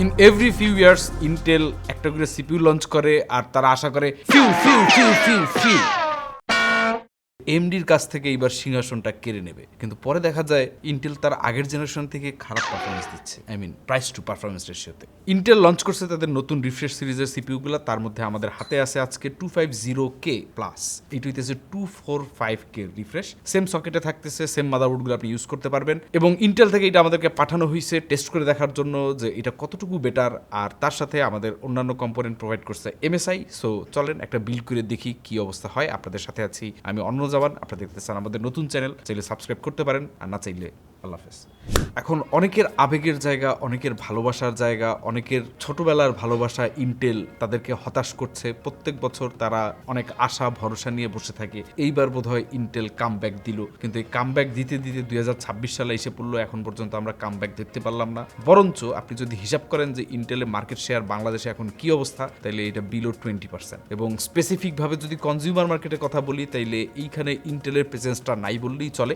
In every few years Intel একটা করে CPU launch করে আর তারা আশা করে few few few few few এমডির কাছ থেকে এইবার সিংহাসনটা কেড়ে নেবে, কিন্তু পরে দেখা যায় ইন্টেল তার আগের জেনারেশন থেকে খারাপ পারফরমেন্স দিচ্ছে। প্রাইস টু পারফরমেন্স রেশিওতে ইন্টেল লঞ্চ করছে তাদের নতুন রিফ্রেশ সিরিজের সিপিইউগুলো। তার মধ্যে আমাদের হাতে আছে আজকে 250K প্লাস, এইটা হইতেছে 245K রিফ্রেশ। সেম সকেটে থাকতেছে, সেম মাদারবোর্ডগুলো আপনি ইউজ করতে পারবেন। এবং ইন্টেল থেকে এটা আমাদেরকে পাঠানো হয়েছে টেস্ট করে দেখার জন্য যে এটা কতটুকু বেটার। আর তার সাথে আমাদের অন্যান্য কম্পোনেন্ট প্রোভাইড করছে MSI। সো চলেন একটা বিল্ড করে দেখি কি অবস্থা হয়। আপনাদের সাথে আছি আমি অন্য জামান। আপনারা দেখতেছেন আমাদের নতুন চ্যানেল, চাইলে সাবস্ক্রাইব করতে পারেন, আর না চাইলে আল্লাহ হাফেজ। এখন অনেকের আবেগের জায়গা, অনেকের ভালোবাসার জায়গা, অনেকের ছোটবেলার ভালোবাসা ইন্টেল তাদেরকে হতাশ করছে। প্রত্যেক বছর তারা অনেক আশা ভরসা নিয়ে বসে থাকে। এইবার বোধহয় ইন্টেল কামব্যাক দিল, কিন্তু এই কামব্যাক দিতে দিতে 2026 সালে এসে পড়লো, এখন পর্যন্ত আমরা কামব্যাক দেখতে পারলাম না। বরঞ্চ আপনি যদি হিসাব করেন যে ইন্টেলের মার্কেট শেয়ার বাংলাদেশে এখন কি অবস্থা, তাইলে এটা বিলো 20%। এবং স্পেসিফিকভাবে যদি কনজিউমার মার্কেটের কথা বলি, তাইলে এইখানে ইন্টেলের প্রেজেন্সটা নাই বললেই চলে।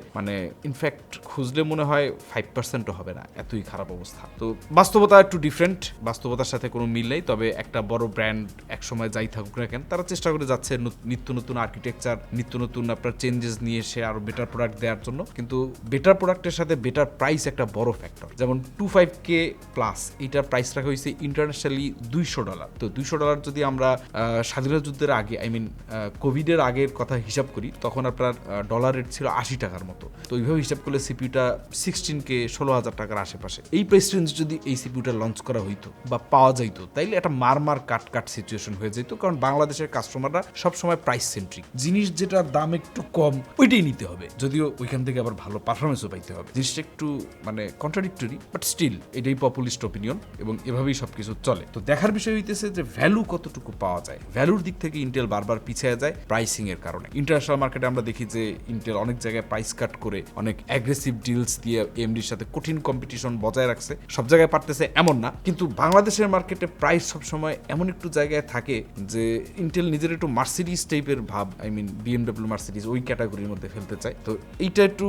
ইনফ্যাক্ট খুঁজলে মনে হয় 5%ও হবে না, এতই খারাপ অবস্থা। তো বাস্তবতা একটু ডিফারেন্ট, বাস্তবতার সাথে কোনো মিল নেই। তবে একটা বড় ব্র্যান্ড একসময় যাই থাকুক না কেন, তারা চেষ্টা করে যাচ্ছে নিত্য নতুন আর্কিটেকচার, নিত্য নতুন আপনার চেঞ্জেস নিয়ে এসে আরো বেটার প্রোডাক্ট দেওয়ার জন্য। কিন্তু বেটার প্রোডাক্টের সাথে বেটার প্রাইস একটা বড় ফ্যাক্টর। যেমন 25K প্লাস এইটার প্রাইস রাখা হয়েছে ইন্টারন্যাশনালি $200। তো $200 যদি আমরা স্বাধীনতা যুদ্ধের আগে কোভিডের আগের কথা হিসাব করি, তখন আপনার ডলার রেট ছিল 80 টাকার মতো। তো এইভাবে হিসাব করলে সিপিইউটা 16K 16,000 টাকার আশেপাশে। এই প্রাইস রেঞ্জ যদি এই সিপিইউটা লঞ্চ করা হইতো বা পাওয়া যাইতো, তাইলে একটা মার কাট সিচুয়েশন হয়ে যেত। কারণ বাংলাদেশের কাস্টমাররা সবসময় প্রাইস সেন্ট্রিক, জিনিস যেটার দাম একটু কম ওইটাই নিতে হবে, যদিও ওইখান থেকে আবার ভালো পারফরমেন্সও পাইতে হবে। জিনিসটা একটু কন্ট্রাডিক্টরি, বাট স্টিল এটাই পপুলিস্ট অপিনিয়ন এবং এভাবেই সবকিছু চলে। তো দেখার বিষয় হইতেছে যে ভ্যালু কতটুকু পাওয়া যায়। ভ্যালুর দিক থেকে ইন্টেল বারবার পিছিয়ে যায় প্রাইসিং এর কারণে। ইন্টারন্যাশনাল মার্কেটে আমরা দেখি যে ইন্টেল অনেক জায়গায় প্রাইস কাট করে অনেক অ্যাগ্রেসিভ ডিলস দিয়ে এমডির সাথে কঠিন কম্পিটিশন বজায় রাখছে। সব জায়গায় পারতেছে এমন না, কিন্তু বাংলাদেশের মার্কেটে প্রাইস সবসময় এমন একটু জায়গায় থাকে যে ইন্টেল নিজের একটু মার্সিডিজ টাইপের ভাব, BMW মার্সিডিজ ওই ক্যাটাগরির মধ্যে ফেলতে চায়। তো এইটা একটু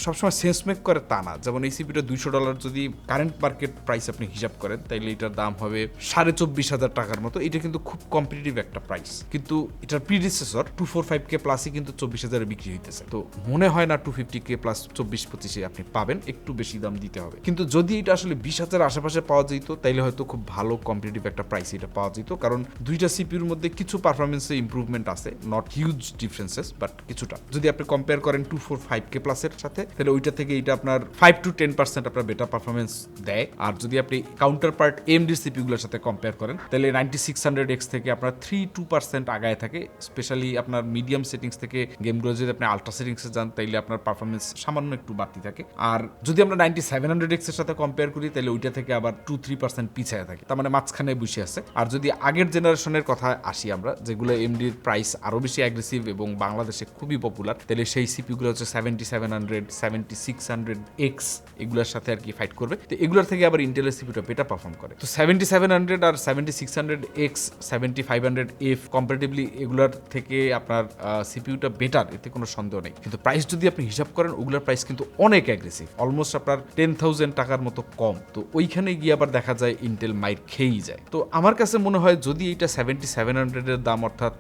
সবসময় সেন্স মেক করে তা না। যেমন এই সিপিটা $200 যদি কারেন্ট মার্কেট প্রাইস আপনি হিসাব করেন, তাইলে এটার দাম হবে 24,500 টাকার মতো। এটা কিন্তু খুব কম্পিটিটিভ একটা প্রাইস। কিন্তু এটার প্রিডিসেসর 245K প্লাসই কিন্তু 24,000 বিক্রি হইতেছে। তো মনে হয় না 250K প্লাস 24-25 আপনি পাবেন, একটু বেশি দাম দিতে হবে। কিন্তু যদি এটা আসলে 20,000 আশেপাশে পাওয়া যেত, তাইলে হয়তো খুব ভালো কম্পিটিটিভ একটা প্রাইস এটা পাওয়া যেত। কারণ দুইটা সিপিউর মধ্যে কিছু পারফরমেন্সে ইমপ্রুভমেন্ট আছে, নট হিউজ ডিফারেন্সেস, বাট কিছুটা। যদি আপনি কম্পেয়ার করেন 245K প্লাসের সাথে, তাহলে ওইটা থেকে এটা আপনার 5-10% আপনার বেটার পারফরমেন্স দেয়। আর যদি আপনি কাউন্টার পার্ট AMD সিপিউগুলোর সাথে কম্পেয়ার করেন, তাহলে 9600X থেকে আপনার 3-2% আগায় থাকে। স্পেশালি আপনার মিডিয়াম সেটিংস থেকে গেমগুলো যদি আপনি আল্ট্রা সেটিংসে যান, তাইলে আপনার পারফরমেন্স সামান্য একটু বাড়তি থাকে। আর যদি আমরা 9700X এর সাথে কম্পেয়ার করি, তাহলে ওইটা থেকে আবার 2-3% পিছিয়ে থাকে, তার মাঝখানে বসে আছে। আর যদি আগের জেনারেশনের কথা আসি আমরা, যেগুলো এমডির প্রাইস আরো বেশি অ্যাগ্রেসিভ এবং বাংলাদেশে খুবই পপুলার, তাহলে সেই সিপিগুলো হচ্ছে 7700, 7600X এগুলোর সাথে আর কি ফাইট করবে। তো এগুলোর থেকে আবার ইন্টেলের সিপিটা বেটার পারফর্ম করে। তো 7700 আর 7600X 7500F কম্পারেটিভলি এগুলোর থেকে আপনার সিপিউটা বেটার, এতে কোনো সন্দেহ নেই। কিন্তু প্রাইস যদি আপনি হিসাব করেন, ওগুলোর প্রাইস কিন্তু অনেক অ্যাগ্রেসিভ, অলমোস্ট আপনার 10,000 টাকার মতো কম। তো ওইখানে গিয়ে আবার দেখা যায় ইন্টেল মাইর খেয়েই যায়। তো আমার কাছে মনে হয় যদি এইটা 7700 এর দাম, অর্থাৎ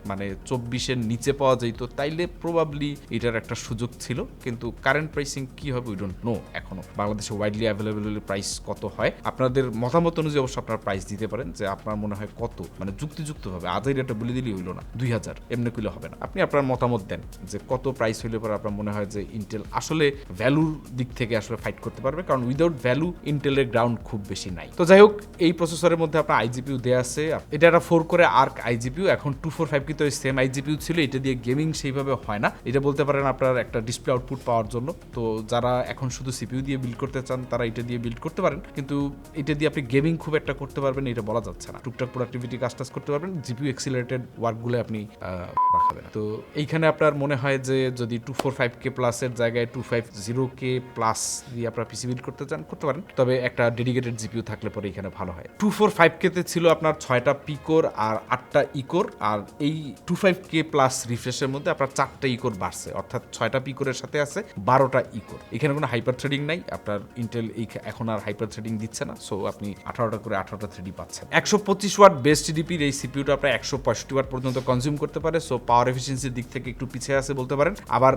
24-এর নিচে পাওয়া যেত, তাইলে প্রবাবলি এটার একটা সুযোগ ছিল। কিন্তু কারেন্ট প্রাইসিং কি হবে উই ডোন্ট নো। এখনো বাংলাদেশে ওয়াইডলি অ্যাভেলেবল প্রাইস কত হয়, আপনাদের মতামত অনুযায়ী অবশ্য আপনারা প্রাইস দিতে পারেন যে আপনার মনে হয় কত, যুক্তিযুক্তভাবে। আজের এটা বলে দিলেই হইলো না 2000 এমনি কইলে হবে না। আপনি আপনার মতামত দেন যে কত প্রাইস হইলে পরে আপনার মনে হয় যে ইন্টেল আসলে ভ্যালুর দিক থেকে আসলে ফাইট করতে পারবে। কারণ উইদাউট ভ্যালু ইন্টেলের গ্রাউন্ড খুব বেশি নাই। তো যাই হোক, এই প্রসেসরের মধ্যে আপনার আইজিপিউ দেওয়া আছে। এটা একটা 4 কোরে আর্ক আইজিপিউ। এখন 245 কিন্তু সেম আইজিপিউ ছিল, এটা দিয়ে গেমিং সেইভাবে হয় না। এটা বলতে পারেন আপনার একটা ডিসপ্লে আউটপুট পাওয়ার জন্য। তো যারা এখন শুধু সিপিইউ দিয়ে বিল্ড করতে চান, তারা এটা দিয়ে বিল্ড করতে পারেন, কিন্তু এটা দিয়ে আপনি গেমিং খুব একটা করতে পারবেন এটা বলা যাচ্ছে না। টুকটাক প্রোডাক্টিভিটি কাজ করতে পারবেন, জিপিইউ এক্সিলারেটেড ওয়ার্কগুলো আপনি রাখাবেন। তো এইখানে আপনার মনে হয় যে যদি 245K প্লাসের জায়গায় 250K কে প্লাস দিয়ে আপনারা পিসি বিল্ড করতে চান করতে পারেন, তবে একটা ডেডিকেটেড জিপিইউ থাকলে পরে এখানে ভালো হয়। 245K তে ছিল আপনার 6টা পিকোর আর 8টা ইকোর, আর এই 25K প্লাস রিফ্রেশের মধ্যে আপনার 4টা ইকোর বাড়ছে, অর্থাৎ 6টা পিকোরের সাথে আছে 12টা ইকোর। এখানে কোনো হাইপার থ্রেডিং নাই, আপনার ইন্টেল এখন আর হাইপার থ্রেডিং দিচ্ছে না, সো আপনি 18টা করে 18টা থ্রেডি পাচ্ছেন। 125 ওয়াট বেস টিডিপির এই সিপিইউটা আপনার 165 ওয়াট পর্যন্ত কনজিউম করতে পারে, সো পাওয়ার এফিসিয়েন্সির দিক থেকে একটু পিছিয়ে আছে বলতে পারেন। আবার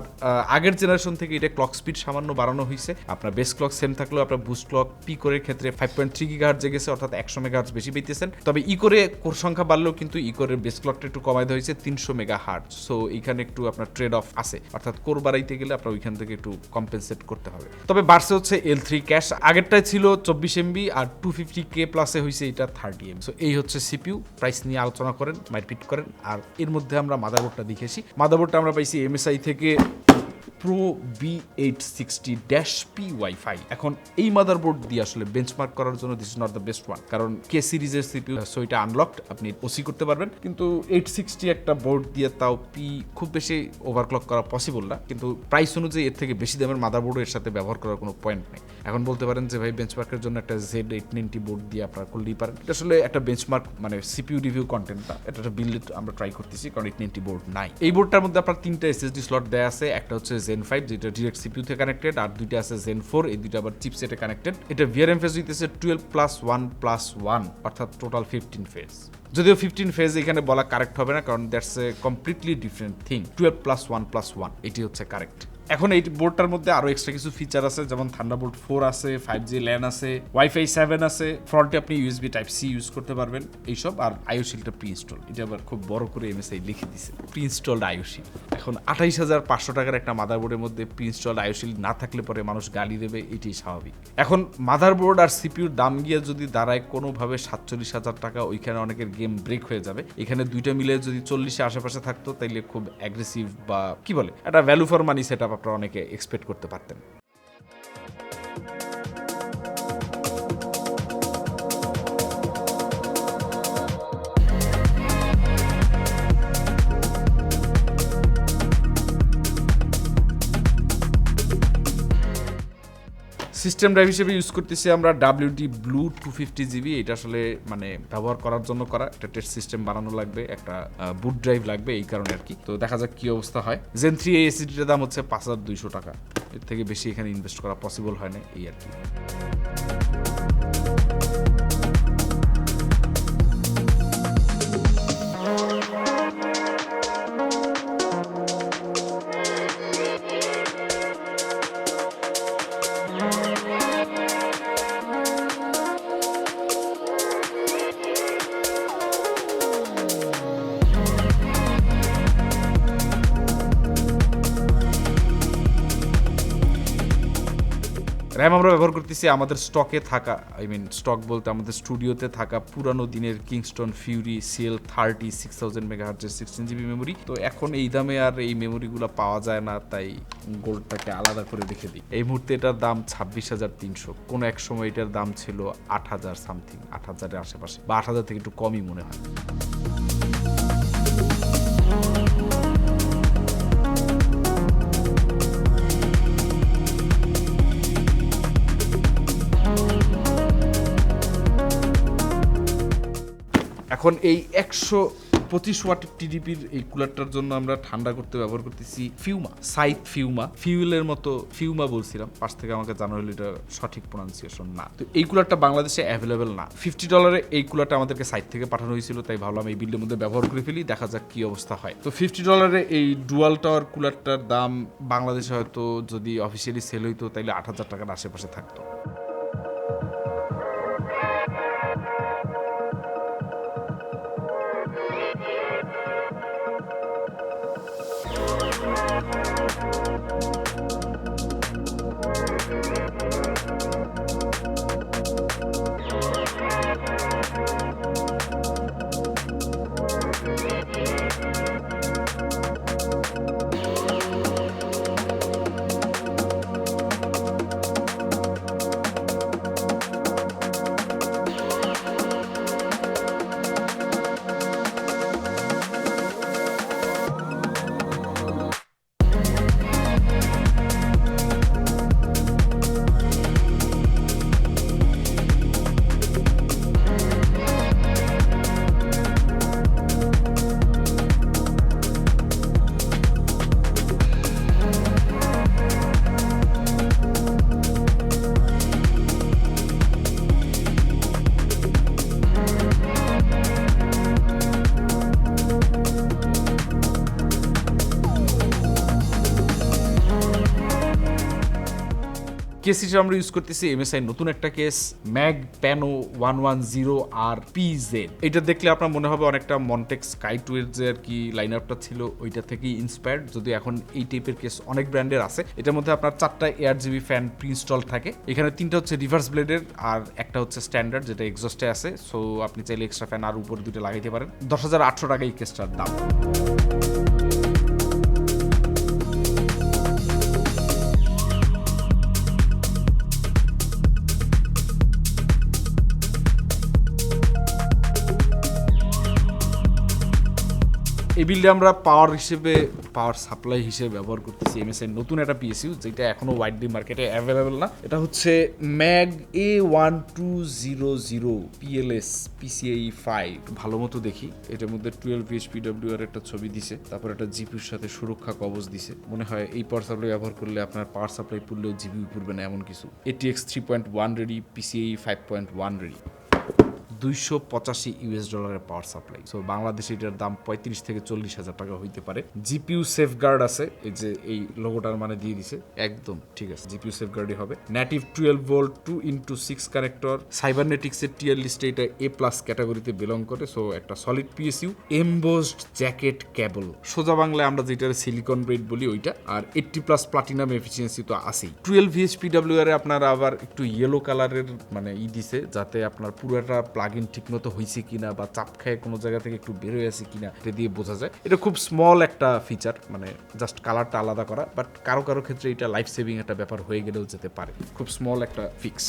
আগের জেনারেশন থেকে এটা ক্লক স্পিড সামান্য বাড়ানো হয়েছে, আপনার বেস ক্লক সেম থাকলেও আপনার বুস্ট ক্লক পিকোরের ক্ষেত্রে 5.3 গিগাহার্টজে গেছে, অর্থাৎ 100 মেগাহার্টজ বেশি পেতেছেন। তবে ইকোরে কোর সংখ্যা বাড়লেও কিন্তু ইকোরের বেস ক্লকটা একটু কমাই দেওয়া হয়েছে 300 মেগাহার্টজ, সো এইখানে একটু আপনার ট্রেড অফ আছে, অর্থাৎ কোর বাড়াইতে গেলে আপনার ওইখান থেকে একটু কম্পেনসেট করতে হবে। তবে বাড়ছে হচ্ছে L3 ক্যাশ, আগেরটাই ছিল 24 MB আর 250K প্লাসে হয়েছে এটা 30 MB। সো এই হচ্ছে সিপিইউ, প্রাইস নিয়ে আলোচনা করেন, মারপিট করেন। আর এর মধ্যে আমরা মাদারবোর্ডটা দেখেছি, মাদারবোর্ডটা আমরা পাইছি MSI থেকে প্রো B860-P WIFI। এখন এই মাদারবোর্ড দিয়ে আসলে বেঞ্চমার্ক করার জন্য this is not the best one, কারণ কে সিরিজের সিপিইউ, সো এটা আনলকড, আপনি ওসি করতে পারবেন, কিন্তু 860 একটা বোর্ড দিয়ে তাও পি খুব বেশি ওভারক্লক করা পসিবল না। কিন্তু প্রাইস অনুযায়ী এর থেকে বেশি দামের মাদারবোর্ড এর সাথে ব্যবহার করার কোনো পয়েন্ট নেই। এখন বলতে পারেন যে ভাই বেঞ্চমার্কের জন্য একটা Z890 বোর্ড দিয়ে আপনারা করলেই পারেন, এটা আসলে একটা বেঞ্চমার্ক মানে সিপিইউ রিভিউ কন্টেন্টটা এটা একটা বিল্ড আমরা ট্রাই করতেছি, কারণ 890 বোর্ড নাই। এই বোর্ডটার মধ্যে আপনার 3টা এসএসডি স্লট দেয়া আছে, একটা হচ্ছে Zen 5 যেটা ডিরেক্ট সিপিইউ তে কানেক্টেড, আর দুইটা আছে Zen 4, এই দুইটা আবার চিপসেটে কানেক্টেড। এটা ভিআরএম ফেজ হইতেছে 12+1+1, অর্থাৎ টোটাল 15 ফেজ। যদিও 15 ফেজ এখানে বলা কারেক্ট হবে না, কারণ that's a completely different thing. 12+1+1 এটি হচ্ছে কারেক্ট। এখন এই বোর্ডটার মধ্যে আরো এক্সট্রা কিছু ফিচার আছে, যেমন থান্ডারবোল্ট 4 আছে, 5G ল্যান আছে, ওয়াইফাই 7 আছে, ফ্রন্টে আপনি ইউএসবি টাইপ সি ইউজ করতে পারবেন এইসব, আর আইও শিল্ডটা প্রি ইনস্টল, এটা আবার খুব বড় করে এমএসআই লিখে দিছে প্রি ইনস্টলড আইও শিল্ড। এখন 28,500 টাকার একটা মাদারবোর্ডের মধ্যে প্রি ইনস্টলড আইও শিল্ড না থাকলে পরে মানুষ গালি দেবে, এটাই স্বাভাবিক। এখন মাদারবোর্ড আর সিপিইউর দাম গিয়ে যদি দাঁড়ায় কোনোভাবে 47,000 টাকা, ওইখানে অনেকের গেম ব্রেক হয়ে যাবে। এখানে দুইটা মিলে যদি 40-এর আশেপাশে থাকতো তাইলে খুব অ্যাগ্রেসিভ বা কি বলে একটা value for money set up আপনারা অনেকে এক্সপেক্ট করতে পারতেন। সিস্টেম ড্রাইভ হিসেবে ইউজ করতেছি আমরা WD Blue 250GB। এটা আসলে মানে ব্যবহার করার জন্য করা, একটা টেস্ট সিস্টেম বানানো লাগবে, একটা বুট ড্রাইভ লাগবে, এই কারণে আর কি। তো দেখা যাক কি অবস্থা হয়। Zen 3 এই এসএসডিটার দাম হচ্ছে 5,200 টাকা, এর থেকে বেশি এখানে ইনভেস্ট করা পসিবল হয় না, এই আর কি। র্যাম আমরা ব্যবহার করতেছি আমাদের স্টকে থাকা, স্টক বলতে আমাদের স্টুডিওতে থাকা পুরানো দিনের Kingston Fury CL30 6000 মেগাহার্টজের 16GB memory. তো এখন এই দামে আর এই মেমোরিগুলো পাওয়া যায় না, তাই গোল্ডটাকে আলাদা করে রেখে দিই। এই মুহূর্তে এটার দাম 26,300, কোনো এক সময় এটার দাম ছিল 8,000 সামথিং, 8,000-এর আশেপাশে, বা 8,000 থেকে একটু কমই মনে হয়। এখন এই 125 ওয়াটের টিডিপির এই কুলারটার জন্য আমরা ঠান্ডা করতে ব্যবহার করতেছি ফিউলের মতো ফিউমা বলছিলাম, পাশ থেকে আমাকে জানা হলো এটা সঠিক প্রোনাউন্সিয়েশন না। তো এই কুলারটা বাংলাদেশে অ্যাভেলেবেল না। $50 এই কুলারটা আমাদেরকে সাইট থেকে পাঠানো হয়েছিল, তাই ভাবলাম এই বিল্ডের মধ্যে ব্যবহার করে ফেলি, দেখা যাক কি অবস্থা হয়। তো $50 এই ডুয়াল টাওয়ার কুলারটার দাম বাংলাদেশে হয়তো যদি অফিসিয়ালি সেল হইতো তাইলে 8,000 টাকার আশেপাশে থাকতো। কেস হিসেবে আমরা ইউজ করতেছি MSI নতুন একটা কেস ম্যাগ প্যানো 110R PZ। এটা দেখলে আপনার মনে হবে অনেকটা মন্টেক্স স্কাই 2 এর যে আর কি লাইন আপটা ছিল ওইটা থেকেই ইন্সপায়ার্ড, যদি এখন এই টাইপের কেস অনেক ব্র্যান্ডের আছে। এটার মধ্যে আপনার 4টা ARGB ফ্যান প্রি ইনস্টল থাকে, এখানে 3টা হচ্ছে রিভার্স ব্লেডের আর একটা হচ্ছে স্ট্যান্ডার্ড যেটা এক্সস্টে আছে। সো আপনি চাইলে এক্সট্রা ফ্যান আর উপরে 2টা লাগাইতে পারেন। 10,800 টাকা এই কেসটার দাম। এই বিল্ডে আমরা পাওয়ার সাপ্লাই হিসেবে ব্যবহার করতেছি MSI নতুন একটা PSU যেটা এখনো ওয়াইডলি মার্কেটে অ্যাভেলেবেল না। এটা হচ্ছে ম্যাগ A1200 PLS PCIe 5। ভালো মতো দেখি, এটার মধ্যে 12 PWR একটা ছবি দিছে, তারপর একটা জিপিউর সাথে সুরক্ষা কবচ দিছে। মনে হয় এই পাওয়ার সাপ্লাই ব্যবহার করলে আপনার পাওয়ার সাপ্লাই পুরলেও জিপিউ পুরবে না এমন কিছু। ATX 3.1 ready, PCIe 5.1 ready. $285 power supply. So বাংলাদেশে এটার দাম 35 থেকে 40,000 টাকা হইতে পারে। জিপিইউ সেফগার্ড আছে, এই যে এই লোগোটার মানে দিয়ে দিছে, একদম ঠিক আছে, জিপিইউ সেফগার্ডই হবে। নেটিভ 12 ভোল্ট 2x6 কানেক্টর, সাইবারনেটিক্সের টিয়ার লিস্টে এটা A+ ক্যাটাগরিতে বিলং করে। সো একটা সলিড PSU, এমবোসড জ্যাকেট কেবল, সোজা বাংলায় আমরা যেটার সিলিকন ব্রেড বলি ওইটা, আর 80+ প্লাটিনাম এফিসিয়েন্সি তো আছেই। 12 PWR এ আপনার আবার একটু ইয়েলো কালারের মানে দিছে, যাতে আপনার পুরোটা প্লাগইন ঠিকমতো হয়েছে কিনা বা চাপ খায় কোনো জায়গা থেকে একটু বের হয়ে আছে কিনা এটা দিয়ে বোঝা যায়। এটা খুব স্মল একটা ফিচার, মানে জাস্ট কালারটা আলাদা করা, বাট কারো কারো ক্ষেত্রে এটা লাইফ সেভিং একটা ব্যাপার হয়ে গেলেও যেতে পারে। খুব স্মল একটা ফিক্স।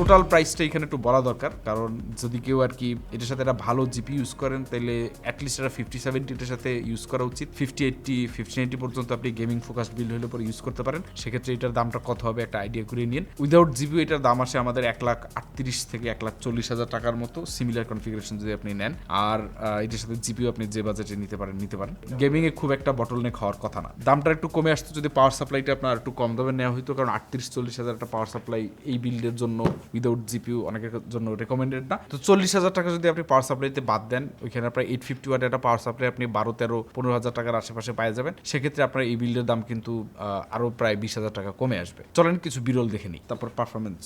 টোটাল প্রাইসটা এখানে একটু বলা দরকার, কারণ যদি কেউ আর কি এটার সাথে একটা ভালো জিপি ইউজ করেন তাহলে অ্যাটলিস্ট এটা 5070 এটার সাথে ইউজ করা উচিত। 5080 পর্যন্ত আপনি গেমিং ফোকাস বিল্ড হলে পরে ইউজ করতে পারেন। সেক্ষেত্রে এটার দামটা কত হবে একটা আইডিয়া করে নিন। উইদাউট জিপি এটার দাম আসে আমাদের 1,38,000 থেকে 1,40,000 টাকার মতো, সিমিলার কনফিগারেশন যদি আপনি নেন। আর এটার সাথে জিপিও আপনি যে বাজেটে নিতে পারেন। গেমিং এ খুব একটা বটলনেক হওয়ার কথা না। দামটা একটু কমে আসতো যদি পাওয়ার সাপ্লাইটা আপনার একটু কম দামে নেওয়া হইতো, কারণ 38-40,000 একটা পাওয়ার সাপ্লাই এই বিল্ডের জন্য উইদাউট জিপিইউ অনেকের জন্য রেকমেন্ডেড না। তো 40,000 টাকা যদি আপনি পাওয়ার সাপ্লাইতে বাদ দেন, ওইখানে আপনার 850 ওয়াট একটা পাওয়ার সাপ্লাই আপনি 12-13-15,000 টাকার আশেপাশে পাওয়া যাবেন। সেক্ষেত্রে আপনার এই বিল্ডের দাম কিন্তু আরো প্রায় 20,000 টাকা কমে আসবে। চলেন কিছু বিরল দেখে নিই, তারপর পারফরমেন্স